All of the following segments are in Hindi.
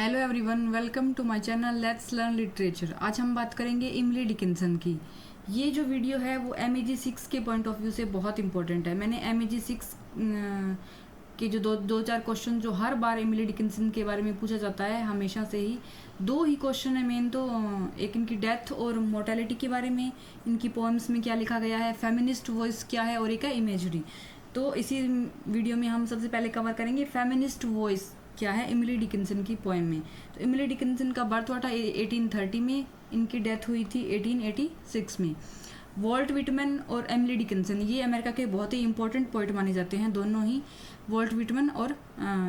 Hello everyone, welcome to my channel let's learn literature. आज हम बात करेंगे इमली डिकिंसन की। ये जो वीडियो है वो MEG6 के पॉइंट ऑफ व्यू से बहुत इंपॉर्टेंट है। मैंने MEG6 के जो दो चार क्वेश्चन जो हर बार इमली डिकिंसन के बारे में पूछा जाता है हमेशा से ही, दो ही क्वेश्चन है मेन। तो एक इनकी डेथ और मोर्टेलिटी के बारे में, इनकी पोएम्स में क्या लिखा गया है, फेमिनिस्ट वॉइस क्या है, और एक है इमेजरी। तो इसी वीडियो में हम सबसे पहले कवर करेंगे फेमिनिस्ट वॉइस क्या है इमली डिकिंसन की पोएम में। तो इमली डिकिंसन का बर्थ हुआ था 1830 में, इनकी डेथ हुई थी 1886 में। वॉल्ट विटमैन और एमिली डिकिंसन ये अमेरिका के बहुत ही इंपॉर्टेंट पोइट माने जाते हैं, दोनों ही, वॉल्ट विटमैन और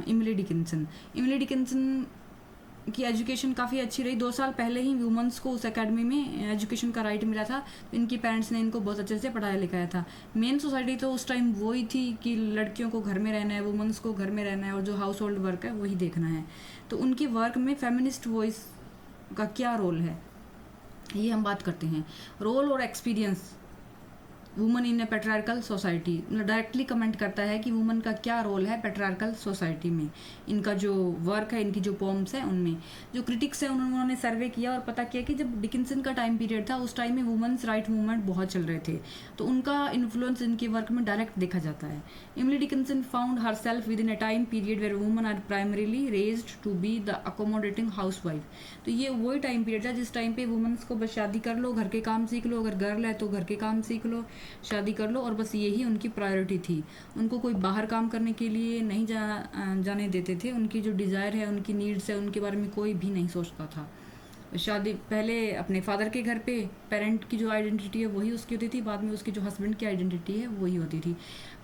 इमली डिकिंसन। इमली डिकिंसन की एजुकेशन काफ़ी अच्छी रही। 2 साल पहले ही वुमेंस को उस एकेडमी में एजुकेशन का राइट मिला था, तो इनकी पेरेंट्स ने इनको बहुत अच्छे से पढ़ाया लिखाया था। मेन सोसाइटी तो उस टाइम वही थी कि लड़कियों को घर में रहना है, वुमेंस को घर में रहना है, और जो हाउस होल्ड वर्क है वही देखना है। तो उनके वर्क में फेमिनिस्ट वॉइस का क्या रोल है ये हम बात करते हैं। रोल और experience woman in A patriarchal society, directly comment करता है कि वुमन का क्या रोल है पेट्रियार्कल सोसाइटी में। इनका जो वर्क है, इनकी जो पोम्स है, उनमें जो क्रिटिक्स है उन्होंने सर्वे किया और पता किया कि जब डिकिंसन का टाइम पीरियड था उस टाइम में वुमेन्स राइट मूवमेंट बहुत चल रहे थे, तो उनका इन्फ्लुएंस इनके वर्क में डायरेक्ट देखा जाता है। Emily Dickinson found herself within a time period where women are primarily raised to be the accommodating housewife. तो ये वही टाइम पीरियड था जिस टाइम पे वुमेन्स को बस शादी कर लो, घर के काम सीख लो, अगर गर्ल है तो घर के काम सीख लो, शादी कर लो, और बस यही उनकी प्रायोरिटी थी। उनको कोई बाहर काम करने के लिए नहीं जाने देते थे। उनकी जो डिज़ायर है, उनकी नीड्स है, उनके बारे में कोई भी नहीं सोचता था। शादी पहले अपने फादर के घर पे पेरेंट की जो आइडेंटिटी है वही उसकी होती थी, बाद में उसके जो हस्बैंड की आइडेंटिटी है वही होती थी।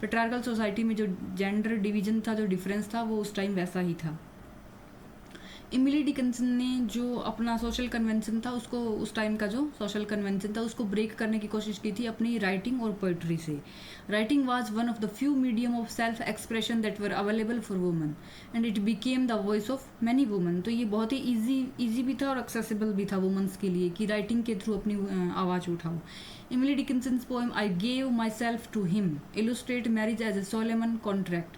पेट्रियार्कल सोसाइटी में जो जेंडर डिवीजन था, जो डिफरेंस था, वो उस टाइम वैसा ही था। इमिली डिकिंसन ने जो अपना सोशल कन्वेंशन था उसको, उस टाइम का जो सोशल कन्वेंशन था उसको ब्रेक करने की कोशिश की थी अपनी राइटिंग और पोइट्री से। Writing was one of the few medium of self expression that were available for women and it became the voice of many women. तो ये बहुत ही ईजी भी था और एक्सेसिबल भी था वुमेन्स के लिए कि राइटिंग के थ्रू अपनी आवाज़ उठाओ। Emily Dickinson's poem I gave myself to him illustrate marriage as a solemn contract.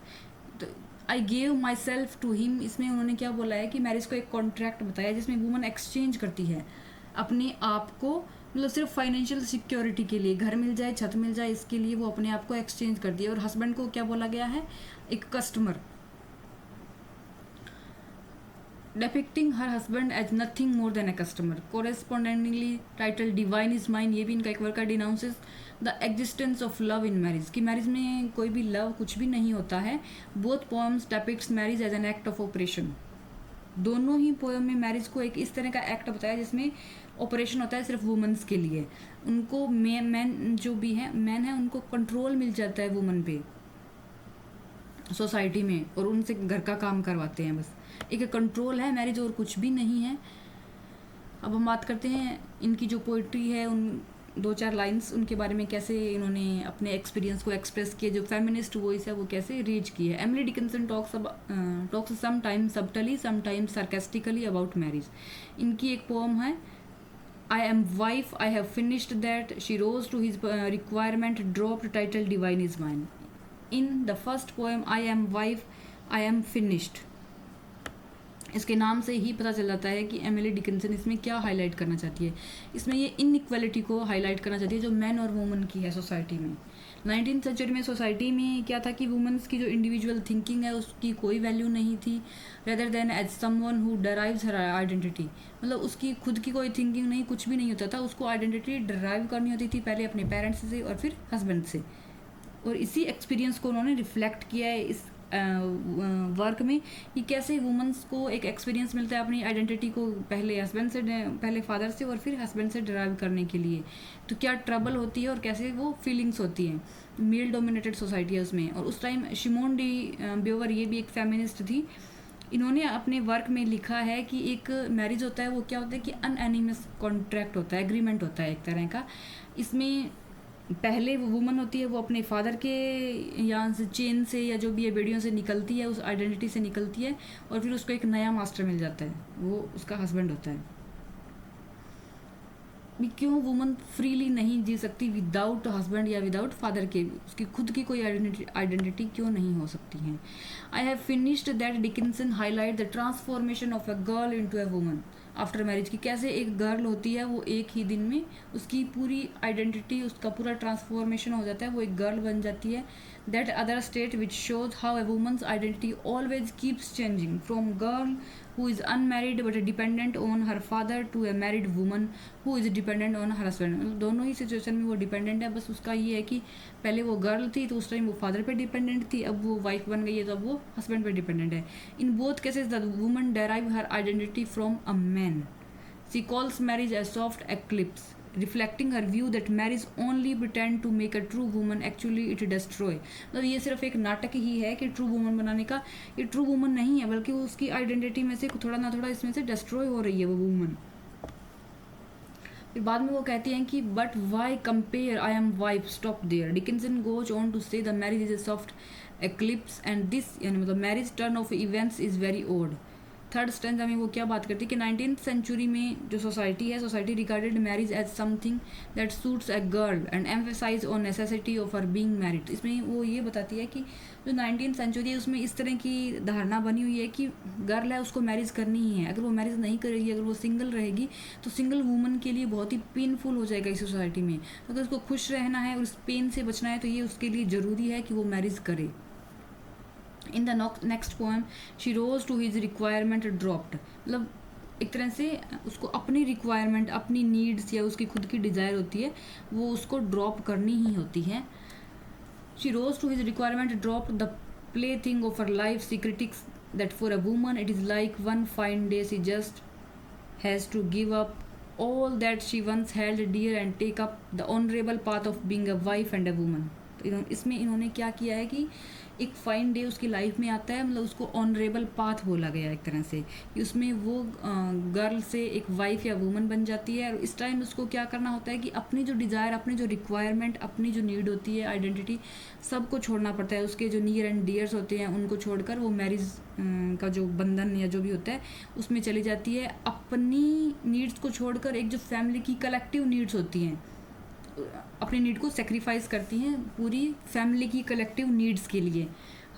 तो I gave myself to him, इसमें उन्होंने क्या बोला है कि मैरिज को एक कॉन्ट्रैक्ट बताया जिसमें वुमन एक्सचेंज करती है अपने आप को, मतलब सिर्फ फाइनेंशियल सिक्योरिटी के लिए, घर मिल जाए, छत मिल जाए, इसके लिए वो अपने आप को एक्सचेंज करती है। और हस्बैंड को क्या बोला गया है, एक customer. Depicting her husband as nothing more than a customer. Correspondingly title divine is mine, ये भी इनका एक वर्क है। Denounces the existence of love in marriage, कि मैरिज में कोई भी लव कुछ भी नहीं होता है। Both poems depicts marriage as an act of operation. दोनों ही पोएम में मैरिज को एक इस तरह का एक्ट बताया जिसमें ऑपरेशन होता है सिर्फ वुमेन्स के लिए। उनको मैन जो भी है, मैन है, उनको कंट्रोल मिल जाता है वुमन पे सोसाइटी में, और उनसे घर का काम करवाते हैं। बस एक कंट्रोल है मैरिज, और कुछ भी नहीं है। अब हम बात करते हैं इनकी जो पोइट्री है, उन 2-4 लाइंस उनके बारे में, कैसे इन्होंने अपने एक्सपीरियंस को एक्सप्रेस किया, जो फेमिनिस्ट वॉइस है वो कैसे रीच की है। Emily Dickinson talks sometimes subtly, sometimes sarcastically about marriage. इनकी एक पोएम है, I am wife, I have finished that, she rose to his requirement, dropped title divine is mine. In the first poem I am wife, I am finished, इसके नाम से ही पता चल जाता है कि एमिली डिकिंसन इसमें क्या हाईलाइट करना चाहती है। इसमें ये इनइक्वालिटी को हाईलाइट करना चाहती है जो मैन और वुमन की है सोसाइटी में। 19th सेंचुरी में सोसाइटी में क्या था कि वुमेन्स की जो इंडिविजुअल थिंकिंग है उसकी कोई वैल्यू नहीं थी, rather than as someone who derives her identity. मतलब उसकी खुद की कोई थिंकिंग नहीं, कुछ भी नहीं होता था, उसको आइडेंटिटी डराइव करनी होती थी पहले अपने पेरेंट्स से और फिर हस्बैंड से। और इसी एक्सपीरियंस को उन्होंने रिफ्लेक्ट किया है इस वर्क में, कि कैसे वुमेन्स को एक एक्सपीरियंस मिलता है अपनी आइडेंटिटी को पहले हस्बैंड से, पहले फादर से और फिर हस्बैंड से डराइव करने के लिए। तो क्या ट्रबल होती है और कैसे वो फीलिंग्स होती हैं। मेल डोमिनेटेड सोसाइटी है उसमें। और उस टाइम शिमोन डी ब्यूवर, ये भी एक फेमिनिस्ट थी, इन्होंने अपने वर्क में लिखा है कि एक मैरिज होता है वो क्या होता है कि अनएनिमस कॉन्ट्रैक्ट होता है, एग्रीमेंट होता है एक तरह का। इसमें पहले वो वुमन होती है, वो अपने फादर के यहाँ से चेन से या जो भी है बेड़ियों से निकलती है, उस आइडेंटिटी से निकलती है, और फिर उसको एक नया मास्टर मिल जाता है, वो उसका हस्बैंड होता है। भी क्यों वुमन फ्रीली नहीं जी सकती विदाउट हस्बैंड या विदाउट फादर के, उसकी खुद की कोई आइडेंटिटी क्यों नहीं हो सकती है। आई have finished that Dickinson highlight the transformation of a girl into a woman after marriage, की कैसे एक गर्ल होती है वो एक ही दिन में उसकी पूरी आइडेंटिटी, उसका पूरा ट्रांसफॉर्मेशन हो जाता है, वो एक गर्ल बन जाती है। That other state which shows how a women's identity always keeps changing from girl who is unmarried but dependent on her father to a married woman who is dependent on her husband। मतलब दोनों ही सिचुएशन में वो डिपेंडेंट है, बस उसका ये है कि पहले वो गर्ल थी तो उस टाइम वो फादर पे डिपेंडेंट थी, अब वो वाइफ बन गई है तो अब वो हस्बैंड पे डिपेंडेंट है। In both cases the woman derive her identity from a man. She calls marriage A soft eclipse reflecting her view that marriage only pretend to make a true woman, actually it destroy। मतलब ये सिर्फ एक नाटक ही है कि ट्रू वुमन बनाने का, ये ट्रू वुमन नहीं है बल्कि वो उसकी आइडेंटिटी में से थोड़ा ना थोड़ा इसमें से डिस्ट्रॉय हो रही है वो वुमन। फिर बाद में वो कहती हैं कि but why compare I am wife stop there. Dickinson goes on to say the marriage is a soft eclipse and this, यानी मतलब marriage turn of events is very odd. Third stanza में वो क्या बात करती है कि 19th सेंचुरी में जो सोसाइटी है, society regarded marriage as something that suits a girl and emphasise on necessity of her being married. इसमें वो ये बताती है कि जो 19th सेंचुरी है उसमें इस तरह की धारणा बनी हुई है कि गर्ल है उसको मैरिज करनी ही है, अगर वो मैरिज नहीं करेगी, अगर वो सिंगल रहेगी तो सिंगल वूमन के लिए बहुत ही पेनफुल हो जाएगा इस सोसाइटी में। अगर उसको खुश रहना है और उस पेन से बचना है तो ये उसके लिए ज़रूरी है कि वो मैरिज करे। In the next poem she rose to his requirement dropped, मतलब एक तरह से उसको अपनी रिक्वायरमेंट, अपनी नीड्स या उसकी खुद की डिज़ायर होती है वो उसको ड्रॉप करनी ही होती है। She rose to his requirement dropped the plaything of her life, she critics that for a woman it is like one fine day she just has to give up all that she once held dear and take up the honorable path of being a wife and a woman। तो इसमें इन्होंने क्या किया है कि एक फाइन डे उसकी लाइफ में आता है, मतलब उसको ऑनरेबल पाथ बोला गया एक तरह से कि उसमें वो गर्ल से एक वाइफ या वुमन बन जाती है। और इस टाइम उसको क्या करना होता है कि अपनी जो डिज़ायर, अपनी जो रिक्वायरमेंट, अपनी जो नीड होती है, आइडेंटिटी, सबको छोड़ना पड़ता है। उसके जो नियर एंड डियर्स होते हैं उनको छोड़कर वो मैरिज का जो बंधन या जो भी होता है उसमें चली जाती है। अपनी नीड्स को छोड़कर एक जो फैमिली की कलेक्टिव नीड्स होती हैं, अपनी नीड को सेक्रीफाइस करती हैं पूरी फैमिली की कलेक्टिव नीड्स के लिए।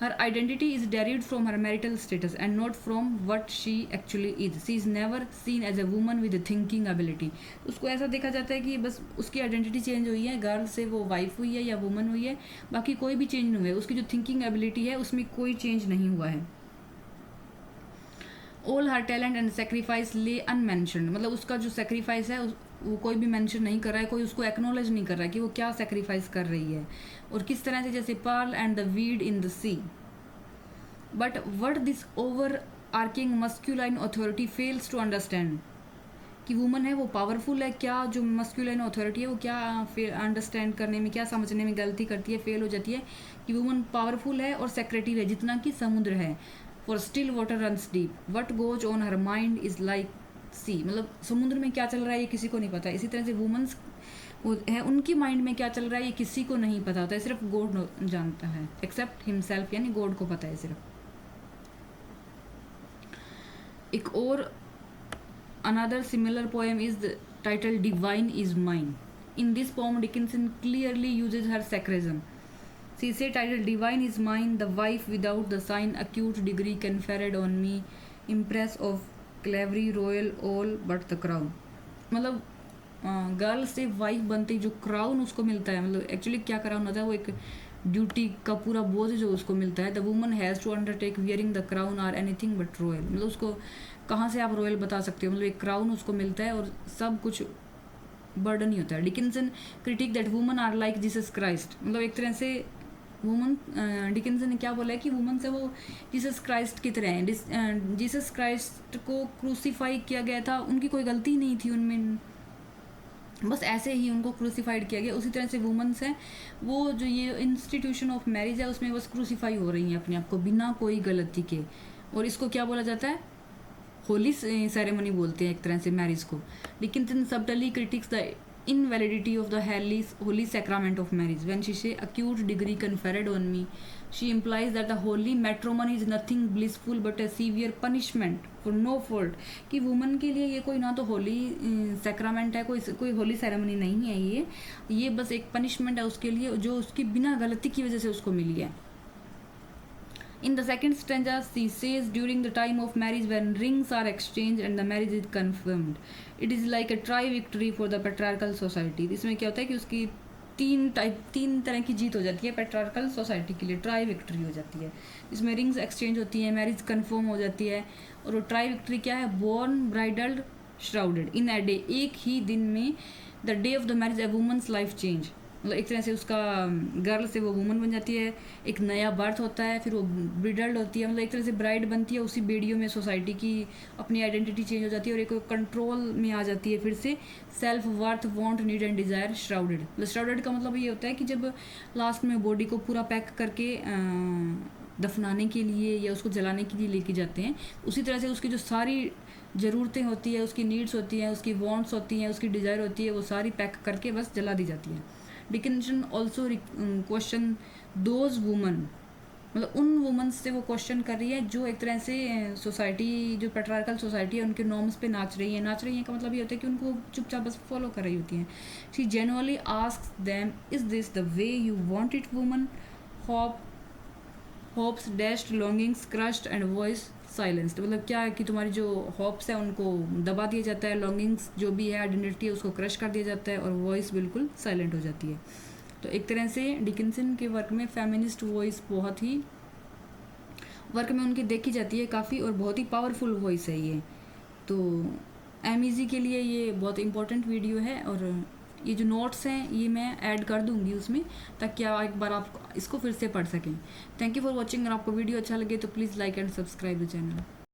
Her identity is derived from her marital status and not from what she actually is. She is never seen as a woman with thinking ability. उसको ऐसा देखा जाता है कि बस उसकी आइडेंटिटी चेंज हुई है, गर्ल से वो वाइफ हुई है या वुमन हुई है, बाकी कोई भी चेंज नहीं हुआ है। उसकी जो थिंकिंग एबिलिटी है उसमें कोई चेंज नहीं हुआ है। All her talent and sacrifice ले अनमेंशनड, मतलब उसका जो सेक्रीफाइस है वो कोई भी मेंशन नहीं कर रहा है, कोई उसको एक्नॉलेज नहीं कर रहा है कि वो क्या सेक्रीफाइस कर रही है और किस तरह से, जैसे pearl and the weed in the sea. But what this overarching masculine authority fails to understand, कि वुमन है वो पावरफुल है, क्या जो मस्क्यूलाइन अथॉरिटी है वो क्या अंडरस्टैंड करने में, क्या समझने में गलती करती है, फेल हो जाती है कि वुमन पावरफुल है और सेक्रेटिव है जितना कि समुद्र है। For still water runs deep, what goes on her mind is like sea, मतलब समुद्र में क्या चल रहा है ये किसी को नहीं पता। इसी तरह से वुमेन्स है उनकी माइंड में क्या चल रहा है ये किसी को नहीं पता होता है, सिर्फ गॉड जानता है, एक्सेप्ट हिमसेल्फ, यानी गॉड को पता है सिर्फ। एक और another similar poem is title divine is mine. In this poem Dickinson clearly uses her sarcasm. She say titled Divine is mine, the wife without the sign, acute degree conferred on me, impress of clevery royal all but the crown। मतलब गर्ल से वाइफ बनते जो क्राउन उसको मिलता है, मतलब एक्चुअली क्या क्राउन होता है, वो एक ड्यूटी का पूरा बोझ जो उसको मिलता है। The woman has to undertake wearing the crown or anything but royal, मतलब उसको कहाँ से आप रॉयल बता सकते हो, मतलब एक क्राउन उसको मिलता है और सब कुछ बर्डन ही होता है। Dickinson critic that woman are like Jesus Christ, मतलब एक तरह से वुमन, डिकिंसन ने क्या बोला है कि वुमन से वो जीसस क्राइस्ट की तरह हैं। जीसस क्राइस्ट को क्रूसीफाई किया गया था, उनकी कोई गलती नहीं थी उनमें, बस ऐसे ही उनको क्रूसीफाइड किया गया। उसी तरह से वुमेन्स हैं वो जो ये इंस्टीट्यूशन ऑफ मैरिज है उसमें बस क्रूसीफाई हो रही हैं अपने आप को बिना कोई गलती के, और इसको क्या बोला जाता है, होली सेरेमनी बोलते हैं एक तरह से मैरिज को। Dickinson subtly critics the invalidity of the holy sacrament of marriage. When she say acute degree conferred on me, she implies that the holy matrimony is nothing blissful but a severe punishment for no fault. कि वुमन के लिए ये कोई ना तो होली सैक्रामेंट है, कोई होली सेरेमनी नहीं है, ये बस एक पनिशमेंट है उसके लिए जो उसकी बिना गलती की वजह से उसको मिली है. In the second stanza, she says, during the time of marriage, when rings are exchanged and the marriage is confirmed, it is like a try-victory for the patriarchal society. इसमें क्या होता है कि उसकी तीन तरह की जीत हो जाती है पेट्रार्कल सोसाइटी के लिए. ट्राई विक्ट्री हो जाती है, इसमें रिंग्स एक्सचेंज होती है, मैरिज कन्फर्म हो जाती है. और वो ट्राई विक्ट्री क्या है? Born, bridal, shrouded in a day. एक ही दिन में, the day of the marriage a woman's life change. मतलब एक तरह से उसका गर्ल से वो वुमन बन जाती है, एक नया बर्थ होता है, फिर वो ब्रिडल्ड होती है, मतलब एक तरह से ब्राइड बनती है. उसी बेडियो में सोसाइटी की अपनी आइडेंटिटी चेंज हो जाती है और एक कंट्रोल में आ जाती है फिर से. Self worth, want, need and desire, shrouded. मतलब श्राउडेड का मतलब ये होता है कि जब लास्ट में बॉडी को पूरा पैक करके दफनाने के लिए या उसको जलाने के लिए लेके जाते हैं, उसी तरह से उसकी जो सारी ज़रूरतें होती है, उसकी नीड्स होती हैं, उसकी वांट्स होती हैं, उसकी डिज़ायर होती है, वो सारी पैक करके बस जला दी जाती है. Dickinson also question those woman, मतलब उन वुमेंस से वो क्वेश्चन कर रही है जो एक तरह से सोसाइटी, जो पेट्रार्कल सोसाइटी है उनके नॉर्म्स पे नाच रही है का मतलब ये होता है कि उनको चुपचाप बस फॉलो कर रही होती हैं. She genuinely asks them, is this the way you want it woman? Hopes dashed, longings crushed and voice silenced. मतलब क्या है कि तुम्हारी जो होप्स है उनको दबा दिया जाता है, लॉन्गिंग्स जो भी है, आइडेंटिटी है, उसको क्रश कर दिया जाता है और वॉइस बिल्कुल साइलेंट हो जाती है. तो एक तरह से डिकिंसन के वर्क में फेमिनिस्ट वॉइस बहुत ही वर्क में उनकी देखी जाती है काफ़ी, और बहुत ही पावरफुल वॉइस है ये. तो MEG के लिए ये बहुत इंपॉर्टेंट वीडियो है, और ये जो नोट्स हैं ये मैं ऐड कर दूंगी उसमें, ताकि आप एक बार आप इसको फिर से पढ़ सकें. Thank you for watching. अगर आपको वीडियो अच्छा लगे तो please like and subscribe the channel.